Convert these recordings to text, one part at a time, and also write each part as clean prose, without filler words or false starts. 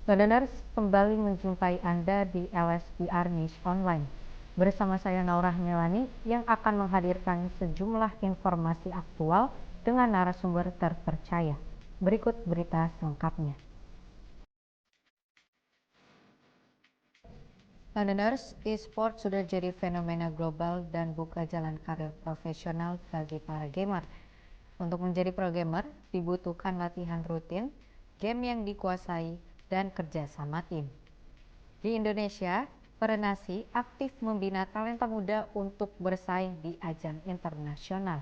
Listeners, kembali menjumpai Anda di LSPR News Online. Bersama saya Naurah Melani yang akan menghadirkan sejumlah informasi aktual dengan narasumber terpercaya. Berikut berita selengkapnya. Listeners, e-sport sudah jadi fenomena global dan buka jalan karir profesional bagi para gamer. Untuk menjadi pro gamer, dibutuhkan latihan rutin, game yang dikuasai, dan kerjasama tim. Di Indonesia, Perenasi aktif membina talenta muda untuk bersaing di ajang internasional.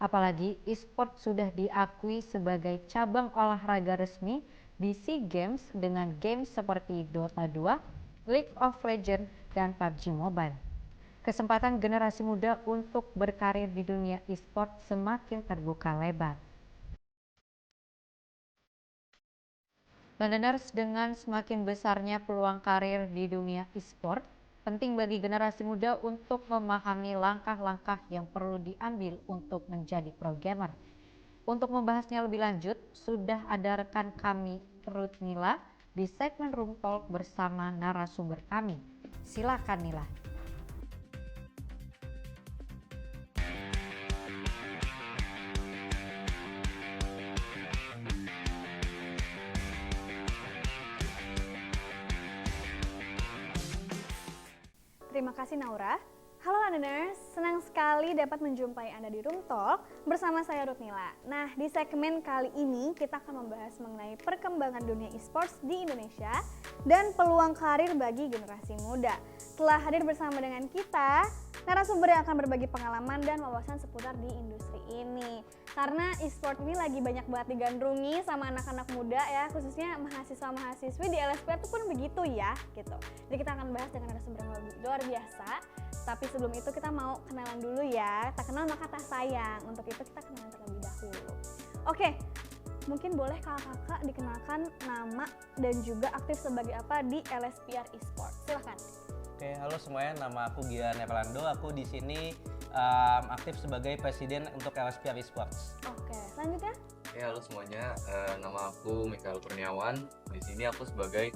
Apalagi e-sport sudah diakui sebagai cabang olahraga resmi di SEA Games dengan games seperti Dota 2, League of Legends, dan PUBG Mobile. Kesempatan generasi muda untuk berkarir di dunia e-sport semakin terbuka lebar. Listeners, dengan semakin besarnya peluang karir di dunia e-sport, penting bagi generasi muda untuk memahami langkah-langkah yang perlu diambil untuk menjadi pro gamer. Untuk membahasnya lebih lanjut, sudah ada rekan kami, Ruth Nila, di segmen Room Talk bersama narasumber kami. Silakan Nila. Terima kasih Naura. Halo listeners, senang sekali dapat menjumpai Anda di Room Talk bersama saya Ruth Nila. Nah, di segmen kali ini kita akan membahas mengenai perkembangan dunia e-sports di Indonesia dan peluang karir bagi generasi muda. Telah hadir bersama dengan kita narasumber yang akan berbagi pengalaman dan wawasan seputar di industri ini. Karena e-sport ini lagi banyak banget digandrungi sama anak-anak muda ya, khususnya mahasiswa-mahasiswi di LSPR itu pun begitu ya, gitu. Jadi kita akan bahas dengan narasumber yang luar biasa. Tapi sebelum itu kita mau kenalan dulu ya. Tak kenal maka tak sayang. Untuk itu kita kenalan terlebih dahulu. Oke, mungkin boleh kakak-kakak dikenalkan nama dan juga aktif sebagai apa di LSPR Esports. Silahkan. Oke, halo semuanya. Nama aku Gian Erlando. Aku di sini aktif sebagai presiden untuk LSPR Esports. Oke, selanjutnya. Ya, halo semuanya. Nama aku Mikael Kurniawan. Di sini aku sebagai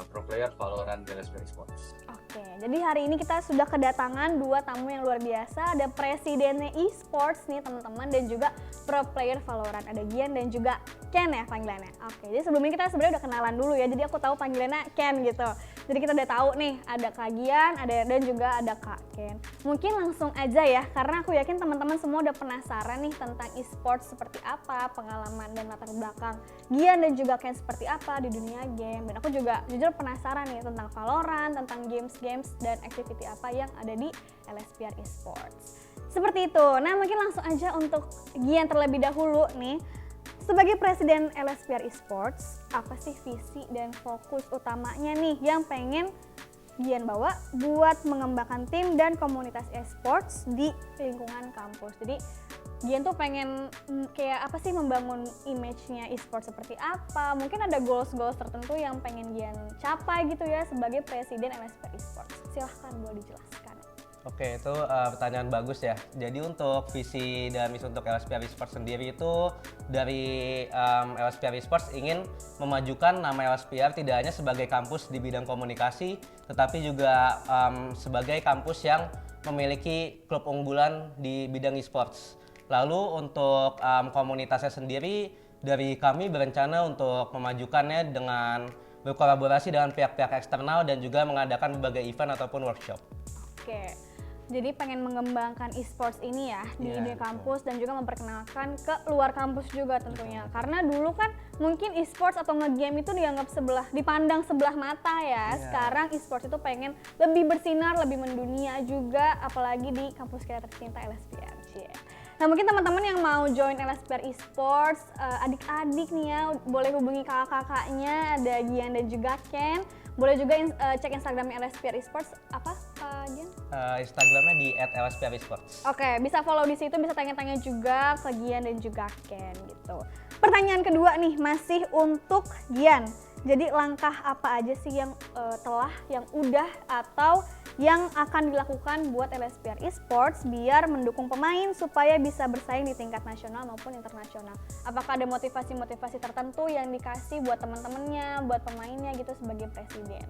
pro player Valorant di LSPR Esports. Oke, jadi hari ini kita sudah kedatangan dua tamu yang luar biasa. Ada presidennya e-sports nih teman-teman dan juga pro player Valorant. Ada Gian dan juga Ken ya panggilannya. Oke, jadi sebelumnya kita sebenarnya udah kenalan dulu ya. Jadi aku tahu panggilannya Ken gitu. Jadi kita udah tahu nih ada Kak Gian, dan juga ada Kak Ken. Mungkin langsung aja ya, karena aku yakin teman-teman semua udah penasaran nih tentang e-sports seperti apa, pengalaman dan latar belakang Gian dan juga Ken seperti apa di dunia game. Dan aku juga jujur penasaran nih tentang Valorant, tentang games dan activity apa yang ada di LSPR Esports. Seperti itu. Nah, mungkin langsung aja untuk Gian terlebih dahulu nih. Sebagai presiden LSPR Esports, apa sih visi dan fokus utamanya nih yang pengen Gian bawa buat mengembangkan tim dan komunitas esports di lingkungan kampus? Jadi Gian tuh pengen kayak apa sih membangun image-nya e-sport seperti apa? Mungkin ada goals-goals tertentu yang pengen Gian capai gitu ya sebagai presiden LSPR Esports. Silahkan boleh dijelaskan. Oke, itu pertanyaan bagus ya. Jadi untuk visi dan misi untuk LSPR Esports sendiri itu dari LSPR Esports ingin memajukan nama LSPR tidak hanya sebagai kampus di bidang komunikasi, tetapi juga sebagai kampus yang memiliki klub unggulan di bidang esports. Lalu untuk komunitasnya sendiri, dari kami berencana untuk memajukannya dengan berkolaborasi dengan pihak-pihak eksternal dan juga mengadakan berbagai event ataupun workshop. Oke, jadi pengen mengembangkan e-sports ini ya di kampus dan juga memperkenalkan ke luar kampus juga tentunya. Karena dulu kan mungkin e-sports atau nge-game itu dipandang sebelah mata ya. Sekarang e-sports itu pengen lebih bersinar, lebih mendunia juga, apalagi di kampus kita tercinta LSPR. Nah, mungkin teman-teman yang mau join LSPR Esports, adik-adik nih ya, boleh hubungi kakak-kakaknya, ada Gian dan juga Ken. Boleh juga cek Instagramnya LSPR Esports, apa Pak Gian? Instagramnya di @lsprEsports. Oke, bisa follow di situ, bisa tanya-tanya juga ke Gian dan juga Ken gitu. Pertanyaan kedua nih, masih untuk Gian. Jadi langkah apa aja sih yang udah atau yang akan dilakukan buat LSPR Esports biar mendukung pemain supaya bisa bersaing di tingkat nasional maupun internasional? Apakah ada motivasi-motivasi tertentu yang dikasih buat teman-temannya, buat pemainnya gitu sebagai presiden?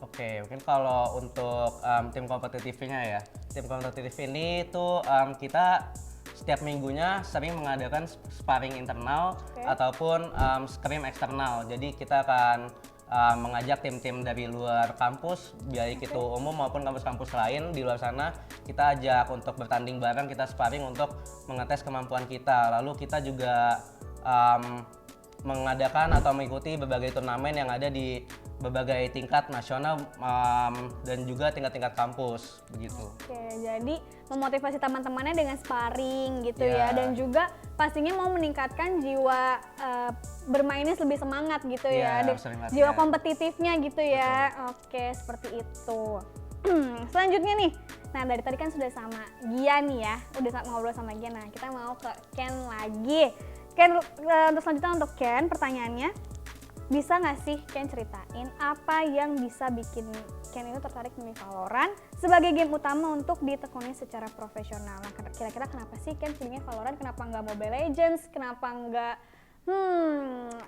Oke, mungkin kalau untuk tim kompetitifnya ya, tim kompetitif ini tuh kita setiap minggunya sering mengadakan sparring internal ataupun scrim eksternal. Jadi kita akan mengajak tim-tim dari luar kampus, baik itu umum maupun kampus-kampus lain di luar sana, kita ajak untuk bertanding bareng, kita sparring untuk mengetes kemampuan kita. Lalu kita juga mengadakan atau mengikuti berbagai turnamen yang ada di berbagai tingkat nasional dan juga tingkat-tingkat kampus begitu. Oke, jadi memotivasi teman-temannya dengan sparring gitu ya, dan juga pastinya mau meningkatkan jiwa bermainnya lebih semangat gitu ya, jiwa kompetitifnya gitu ya. Betul. Oke, seperti itu. Selanjutnya nih, nah dari tadi kan sudah sama Gian nih ya, udah ngobrol sama Gian. Nah kita mau ke Ken lagi. Ken, untuk selanjutnya untuk Ken, pertanyaannya, bisa nggak sih Ken ceritain apa yang bisa bikin Ken itu tertarik memilih Valorant sebagai game utama untuk ditekuni secara profesional? Nah kira-kira kenapa sih Ken pilihnya Valorant, kenapa nggak Mobile Legends, kenapa nggak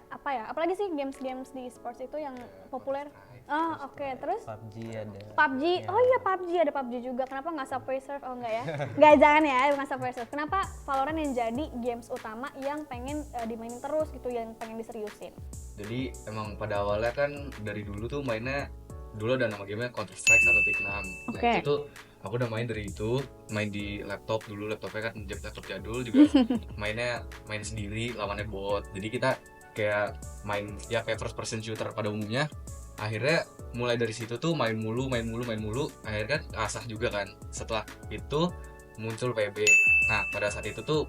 apa ya, apalagi sih games-games di esports itu yang populer? Oh oke, terus? PUBG ada. PUBG, oh iya PUBG, ada PUBG juga. Kenapa nggak Subway Surf? Oh enggak ya? Nggak, jangan ya, bukan Subway Surf. Kenapa Valorant yang jadi games utama yang pengen dimainin terus gitu, yang pengen diseriusin? Jadi emang pada awalnya kan dari dulu tuh mainnya, dulu ada nama gamenya Counter Strike 1.6. Nah itu tuh aku udah main dari itu, main di laptop dulu, laptopnya kan laptop jadul juga. main sendiri, lawannya bot. Jadi kita kayak main ya kayak first person shooter pada umumnya. Akhirnya mulai dari situ tuh main mulu, akhirnya kan asah juga kan. Setelah itu muncul PB. Nah pada saat itu tuh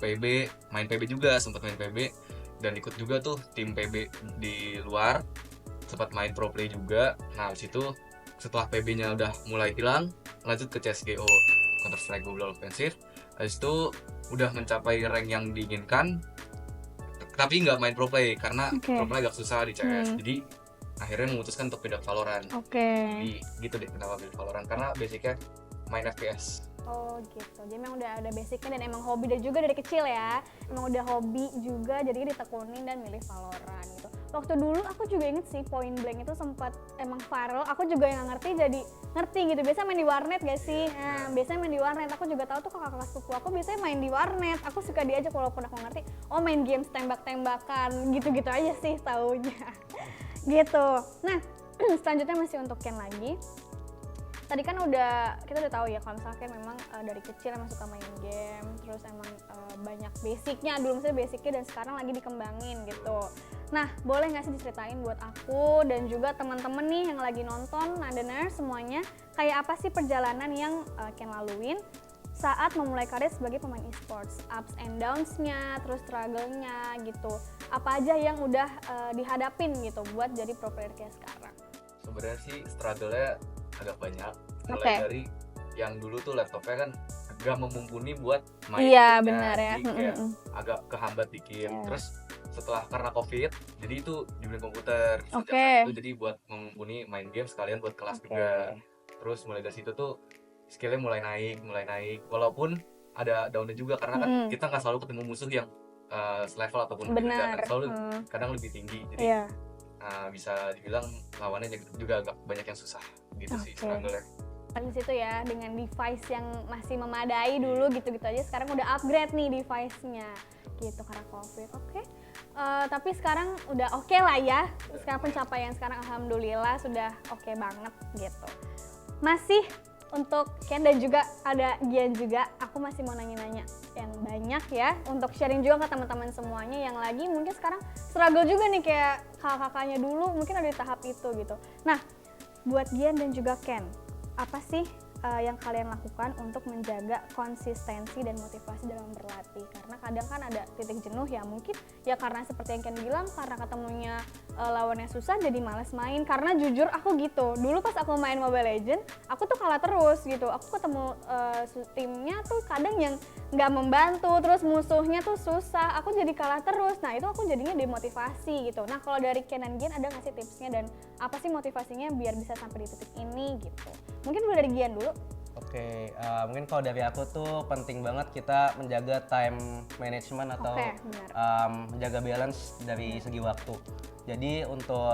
main PB juga, sempat main PB dan ikut juga tuh tim PB di luar, sempat main pro play juga. Nah habis itu setelah PB-nya udah mulai hilang, lanjut ke CSGO, Counter Strike Global Offensive. Habis itu udah mencapai rank yang diinginkan, tapi nggak main pro play karena pro play agak susah di CS. Jadi akhirnya memutuskan untuk pindah ke Valorant. Jadi gitu deh kenapa pilih Valorant, karena basicnya main FPS. Oh gitu, jadi emang udah ada basicnya dan emang hobi dan juga dari kecil ya, emang udah hobi juga jadi ditekunin dan milih Valorant gitu. Waktu dulu aku juga inget sih Point Blank itu sempat emang viral, aku juga yang nggak ngerti jadi ngerti gitu. Biasa main di warnet gak sih? Nah biasanya main di warnet, aku juga tahu tuh kakak-kakak sepupu aku biasanya main di warnet. Aku suka diajak walaupun aku ngerti, oh main games tembak-tembakan gitu-gitu aja sih taunya. Gitu. Nah selanjutnya masih untuk Ken lagi. Tadi kan kita udah tahu ya kalau misalkan memang dari kecil emang suka main game, terus emang banyak basicnya, dulu misalnya basicnya dan sekarang lagi dikembangin gitu. Nah boleh nggak sih diceritain buat aku dan juga teman-teman nih yang lagi nonton, Nandener semuanya, kayak apa sih perjalanan yang Ken laluin saat memulai karir sebagai pemain esports, ups and downs-nya, terus struggle-nya gitu. Apa aja yang udah dihadapin gitu buat jadi pro player kayak sekarang? Sebenarnya sih struggle-nya agak banyak, mulai dari yang dulu tuh laptopnya kan agak memumpuni buat main. Iya benar ya. Jadi kayak agak kehambat dikit. Terus setelah karena COVID, jadi itu dibeli komputer. Itu jadi buat memumpuni main game sekalian buat kelas juga. Terus mulai dari situ tuh skillnya mulai naik. Walaupun ada downnya juga karena kan kita nggak selalu ketemu musuh yang selevel ataupun berbeda, kan selalu kadang lebih tinggi. Jadi bisa dibilang lawannya juga agak banyak yang susah gitu sih struggle-nya. Di situ ya, dengan device yang masih memadai dulu gitu-gitu aja, sekarang udah upgrade nih device-nya gitu karena COVID. Tapi sekarang udah oke lah ya. Sekarang pencapaian sekarang alhamdulillah sudah oke banget gitu. Masih untuk Ken dan juga ada Gian juga, aku masih mau nanya-nanya yang banyak ya untuk sharing juga ke teman-teman semuanya yang lagi mungkin sekarang struggle juga nih kayak kakak-kakaknya dulu mungkin ada di tahap itu gitu. Nah buat Gian dan juga Ken, apa sih yang kalian lakukan untuk menjaga konsistensi dan motivasi dalam berlatih? Karena kadang kan ada titik jenuh ya, mungkin ya karena seperti yang Ken bilang, karena ketemunya lawannya susah jadi males main. Karena jujur aku gitu, dulu pas aku main Mobile Legends, aku tuh kalah terus gitu. Aku ketemu timnya tuh kadang yang nggak membantu, terus musuhnya tuh susah, aku jadi kalah terus. Nah itu aku jadinya demotivasi gitu. Nah kalau dari Ken dan Gian ada nggak sih tipsnya dan apa sih motivasinya biar bisa sampai di titik ini gitu? Mungkin dulu dari Gian dulu. Oke, mungkin kalau dari aku tuh penting banget kita menjaga time management atau Oke, benar. menjaga balance dari segi waktu. Jadi untuk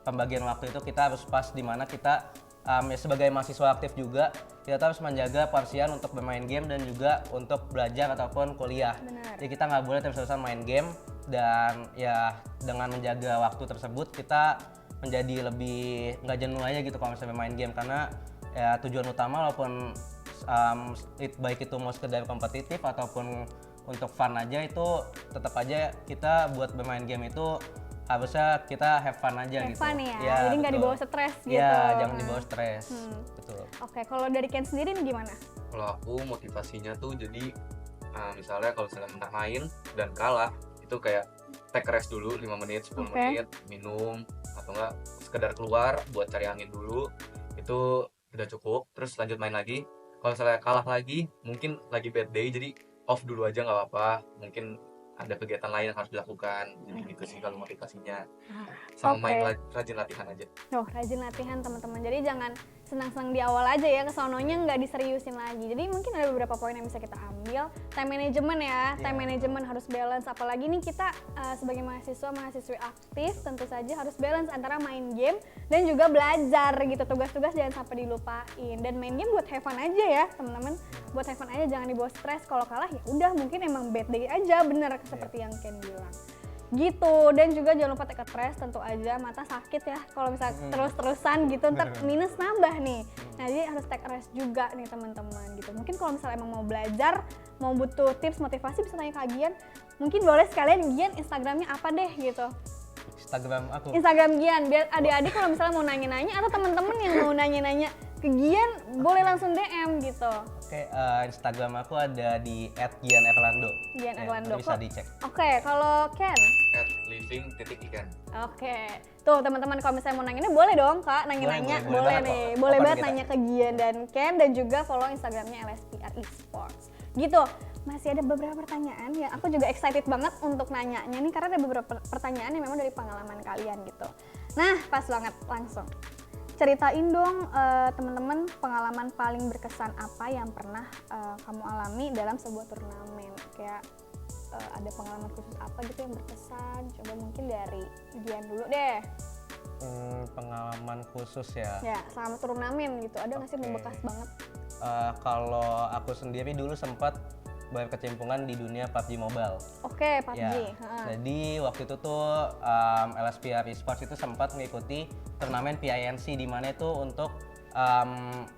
pembagian waktu itu kita harus pas di mana kita ya sebagai mahasiswa aktif juga kita harus menjaga porsian untuk bermain game dan juga untuk belajar ataupun kuliah. Benar. Jadi kita nggak boleh terus-terusan main game dan ya dengan menjaga waktu tersebut kita menjadi lebih nggak jenuh aja gitu kalau misalnya main game karena ya tujuan utama walaupun baik itu mau sekedar kompetitif ataupun untuk fun aja itu tetap aja kita buat bermain game itu harusnya kita have fun aja Have gitu. fun ya, jadi nggak betul. dibawa stres gitu. Ya, jangan dibawa stres. Betul. Oke, kalau dari Ken sendiri nih gimana? Kalau aku motivasinya tuh jadi misalnya kalau misalnya menang main dan kalah itu kayak take rest dulu 5 menit, 10 Oke. menit, minum atau enggak sekedar keluar buat cari angin dulu. Itu udah cukup, terus lanjut main lagi. Kalau misalnya kalah lagi, mungkin lagi bad day jadi off dulu aja nggak apa-apa. Mungkin ada kegiatan lain yang harus dilakukan. Jadi gitu sih kalau motivasinya. Sama main rajin latihan aja. Oh, rajin latihan teman-teman. Jadi jangan senang-senang di awal aja ya, kesononya nggak diseriusin lagi. Jadi mungkin ada beberapa poin yang bisa kita ambil. Time management ya, time management harus balance. Apalagi nih kita sebagai mahasiswi aktif, tentu saja harus balance antara main game dan juga belajar gitu. Tugas-tugas jangan sampai dilupain. Dan main game buat have fun aja ya teman-teman. Buat have fun aja, jangan dibawa stres. Kalau kalah ya udah, mungkin emang bad day aja, bener seperti yang Ken bilang. Gitu, dan juga jangan lupa take a rest, tentu aja mata sakit ya kalau misalnya terus-terusan gitu ntar minus nambah nih. Nah jadi harus take a rest juga nih teman-teman gitu. Mungkin kalau misalnya emang mau belajar, mau butuh tips motivasi bisa tanya ke Gian. Mungkin boleh sekalian Gian Instagramnya apa deh gitu. Instagram Gian, biar adik-adik kalau misalnya mau nanya-nanya atau teman-teman yang mau nanya-nanya ke Gian boleh langsung DM gitu. Oke, Instagram aku ada di @GianErlando. Gian Erlando. Bisa dicek. Oke, kalau Ken? @living.ikan. Oke, tuh teman-teman kalau misalnya mau nanya ini boleh dong kak, nanya-nanya Boleh boleh banget nih, kok. boleh Open banget kita. nanya ke Gian dan Ken dan juga follow Instagramnya LSPR Esports. Gitu, masih ada beberapa pertanyaan ya, aku juga excited banget untuk nanyanya nih karena ada beberapa pertanyaan yang memang dari pengalaman kalian gitu. Nah, pas banget langsung. Ceritain dong teman-teman pengalaman paling berkesan apa yang pernah kamu alami dalam sebuah turnamen. Kayak ada pengalaman khusus apa gitu yang berkesan? Coba mungkin dari Gian dulu deh. Pengalaman khusus ya. Ya, selama turnamen gitu. Ada nggak sih membekas banget? Kalau aku sendiri dulu sempat berkecimpungan di dunia PUBG Mobile. Oke, PUBG. Ya, jadi waktu itu tuh LSPR Esports itu sempat mengikuti turnamen PINC di mana itu untuk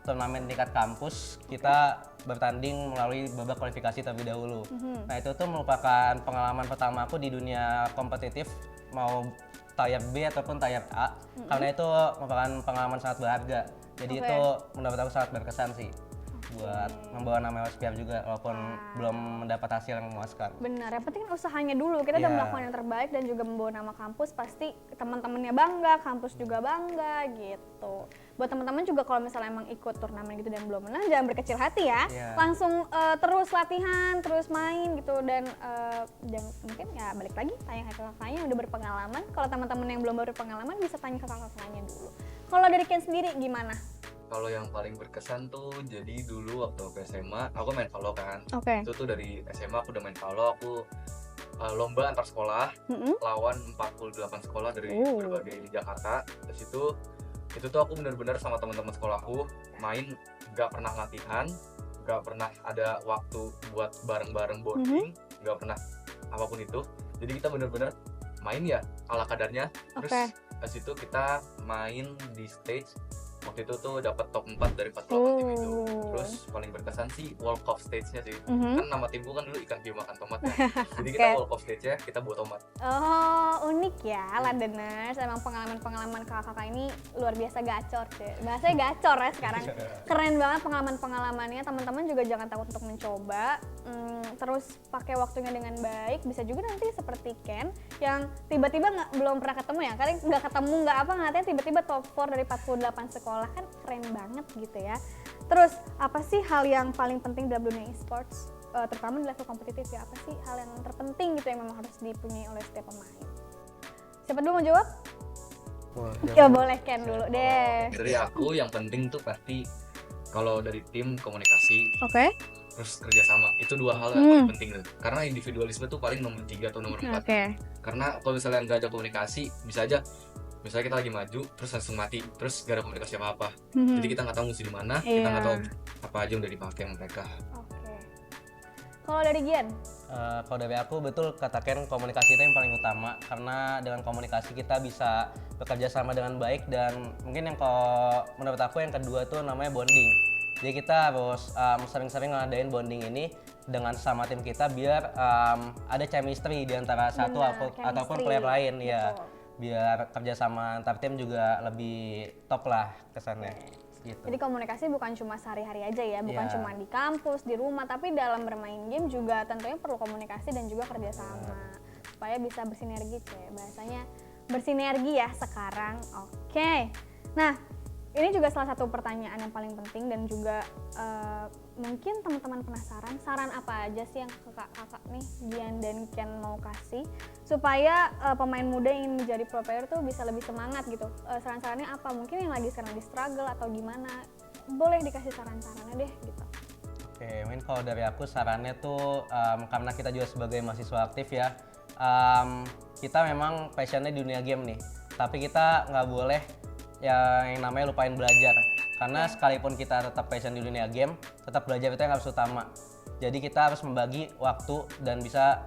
turnamen tingkat kampus kita bertanding melalui babak kualifikasi terlebih dahulu. Nah itu tuh merupakan pengalaman pertama aku di dunia kompetitif mau tier B ataupun tier A karena itu merupakan pengalaman sangat berharga. Jadi itu menurut aku sangat berkesan sih buat membawa nama LSPR juga walaupun belum mendapat hasil yang memuaskan. Benar, yang penting usahanya dulu. Kita udah melakukan yang terbaik dan juga membawa nama kampus, pasti teman-temannya bangga, kampus juga bangga gitu. Buat teman-teman juga kalau misalnya emang ikut turnamen gitu dan belum menang, jangan berkecil hati ya. Langsung terus latihan, terus main gitu dan jangan, mungkin ya balik lagi tanya ke kakaknya yang udah berpengalaman. Kalau teman-teman yang belum berpengalaman bisa tanya ke kakaknya dulu. Kalau dari Ken sendiri gimana? Kalau yang paling berkesan tuh jadi dulu waktu aku SMA aku main Valo kan. Itu tuh dari SMA aku udah main Valo, aku lomba antar sekolah lawan 48 sekolah dari berbagai di Jakarta. Terus itu tuh aku bener-bener sama teman-teman sekolahku main, nggak pernah latihan, nggak pernah ada waktu buat bareng-bareng bonding, nggak pernah apapun itu. Jadi kita bener-bener main ya ala kadarnya. Terus pas itu kita main di stage. Waktu itu tuh dapat top 4 dari 48 tim itu. Terus paling berkesan sih walk off stage-nya sih. Kan nama timku kan dulu ikan hiu makan tomat ya. Jadi kita walk off stage-nya kita buat tomat. Oh, unik ya Londoners. Emang pengalaman-pengalaman kakak ini luar biasa gacor sih. Bahasanya gacor ya sekarang. Keren banget pengalaman-pengalamannya. Teman-teman juga jangan takut untuk mencoba. Terus pakai waktunya dengan baik. Bisa juga nanti seperti Ken yang tiba-tiba belum pernah ketemu ya. Kalian nggak ketemu nggak apa ngatanya tiba-tiba top 4 dari 48 sekolah, kan keren banget gitu ya. Terus apa sih hal yang paling penting dalam dunia e-sports, terutama di level kompetitif ya? Apa sih hal yang terpenting gitu yang memang harus dipunyai oleh setiap pemain? Siapa dulu mau jawab? Wah, Ya boleh Ken dulu deh. Dari aku yang penting tuh pasti kalau dari tim komunikasi Oke. terus kerjasama, itu 2 hal yang paling penting tuh. Karena individualisme tuh paling nomor 3 atau nomor 4. Oke. Karena kalau misalnya nggak ada komunikasi, bisa aja misalnya kita lagi maju terus langsung mati, terus gak ada komunikasi apa-apa. Jadi kita nggak tahu musuh di mana, kita nggak tahu apa aja yang udah dipakai sama mereka. Oke. Kalau dari Gian? Kalau dari aku betul katakan komunikasi itu yang paling utama, karena dengan komunikasi kita bisa bekerja sama dengan baik, dan mungkin yang kalau menurut aku yang kedua tuh namanya bonding. Jadi kita harus sering-sering ngadain bonding ini dengan sama tim kita biar ada chemistry di antara satu ataupun player lain ya. Biar kerja sama antar tim juga lebih top lah kesannya. Gitu. Jadi komunikasi bukan cuma sehari-hari aja ya, bukan cuma di kampus, di rumah, tapi dalam bermain game juga tentunya perlu komunikasi dan juga kerjasama supaya bisa bersinergi, bahasanya bersinergi ya sekarang. Oke. Nah, ini juga salah satu pertanyaan yang paling penting dan juga mungkin teman-teman penasaran, saran apa aja sih yang kakak-kakak nih Gian dan Ken mau kasih supaya pemain muda yang ingin menjadi pro player tuh bisa lebih semangat gitu. Saran-sarannya apa? Mungkin yang lagi sekarang di struggle atau gimana? Boleh dikasih saran-sarannya deh gitu. Oke, mungkin kalau dari aku sarannya tuh karena kita juga sebagai mahasiswa aktif ya, kita memang passionnya di dunia game nih, tapi kita nggak boleh yang namanya lupain belajar. Karena sekalipun kita tetap passion di dunia game, tetap belajar itu yang harus utama. Jadi kita harus membagi waktu dan bisa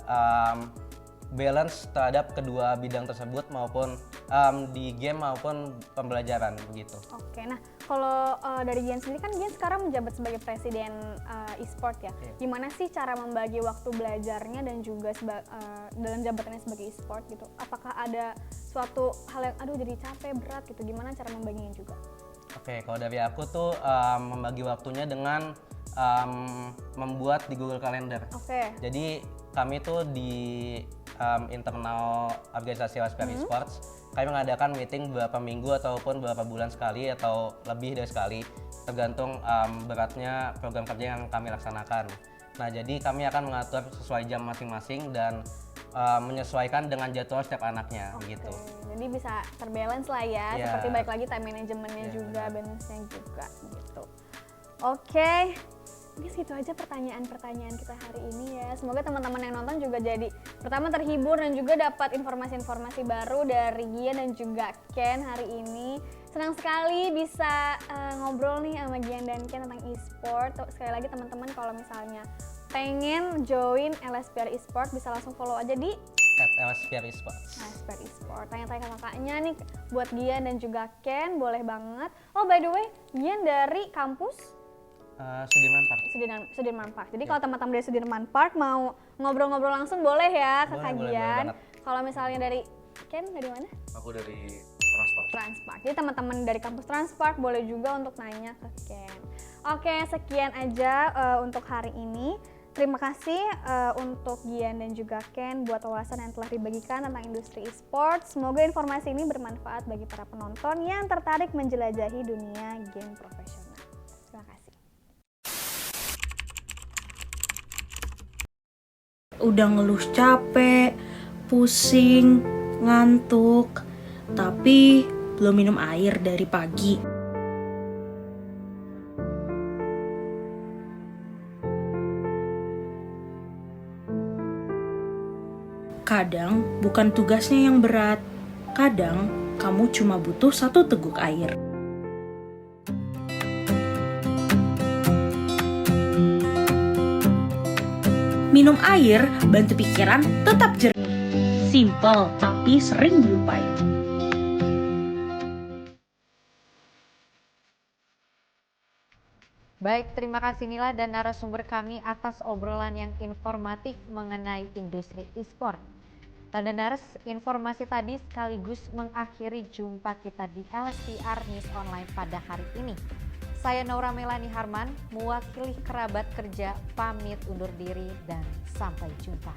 balance terhadap kedua bidang tersebut, maupun di game maupun pembelajaran begitu. Oke, nah kalau dari Gian sendiri kan Gian sekarang menjabat sebagai presiden e-sport ya. Gimana sih cara membagi waktu belajarnya dan juga dalam jabatannya sebagai e-sport gitu? Apakah ada suatu hal yang aduh jadi capek, berat gitu? Gimana cara membaginya juga? Oke, kalau dari aku tuh membagi waktunya dengan membuat di Google Calendar. Oke. Jadi kami tuh di internal organisasi LSPR Esports, kami mengadakan meeting beberapa minggu ataupun beberapa bulan sekali atau lebih dari sekali, tergantung beratnya program kerja yang kami laksanakan. Nah, jadi kami akan mengatur sesuai jam masing-masing dan menyesuaikan dengan jadwal setiap anaknya gitu. Jadi bisa terbalance lah ya, seperti balik lagi time managementnya juga, balance-nya juga gitu. Oke. Ini segitu aja pertanyaan-pertanyaan kita hari ini ya. Semoga teman-teman yang nonton juga jadi pertama terhibur dan juga dapat informasi-informasi baru dari Gian dan juga Ken hari ini. Senang sekali bisa ngobrol nih sama Gian dan Ken tentang e-sport. Sekali lagi teman-teman kalau misalnya pengen join LSPR Esports bisa langsung follow aja di LSPR Esports. LSPR Esports. Tanya-tanya ke kakaknya nih buat Gian dan juga Ken, boleh banget. Oh by the way, Gian dari kampus Sudirman Park. Sudirman Park. Jadi kalau teman-teman dari Sudirman Park mau ngobrol-ngobrol langsung boleh ya ke Kak Gian. Kalau misalnya dari Ken dari mana? Aku dari Transpark. Jadi teman-teman dari kampus Transpark boleh juga untuk nanya ke Ken. Oke, sekian aja untuk hari ini. Terima kasih untuk Gian dan juga Ken buat wawasan yang telah dibagikan tentang industri e-sports. Semoga informasi ini bermanfaat bagi para penonton yang tertarik menjelajahi dunia game profesional. Terima kasih. Udah ngeluh capek, pusing, ngantuk, tapi belum minum air dari pagi. Kadang bukan tugasnya yang berat, kadang kamu cuma butuh 1 teguk air. Minum air bantu pikiran tetap jernih. Simple tapi sering dilupain. Baik, terima kasih Nila dan narasumber kami atas obrolan yang informatif mengenai industri e-sport. Tanda Nares, informasi tadi sekaligus mengakhiri jumpa kita di LSPR News Online pada hari ini. Saya Naura Melani Harman, mewakili kerabat kerja, pamit undur diri dan sampai jumpa.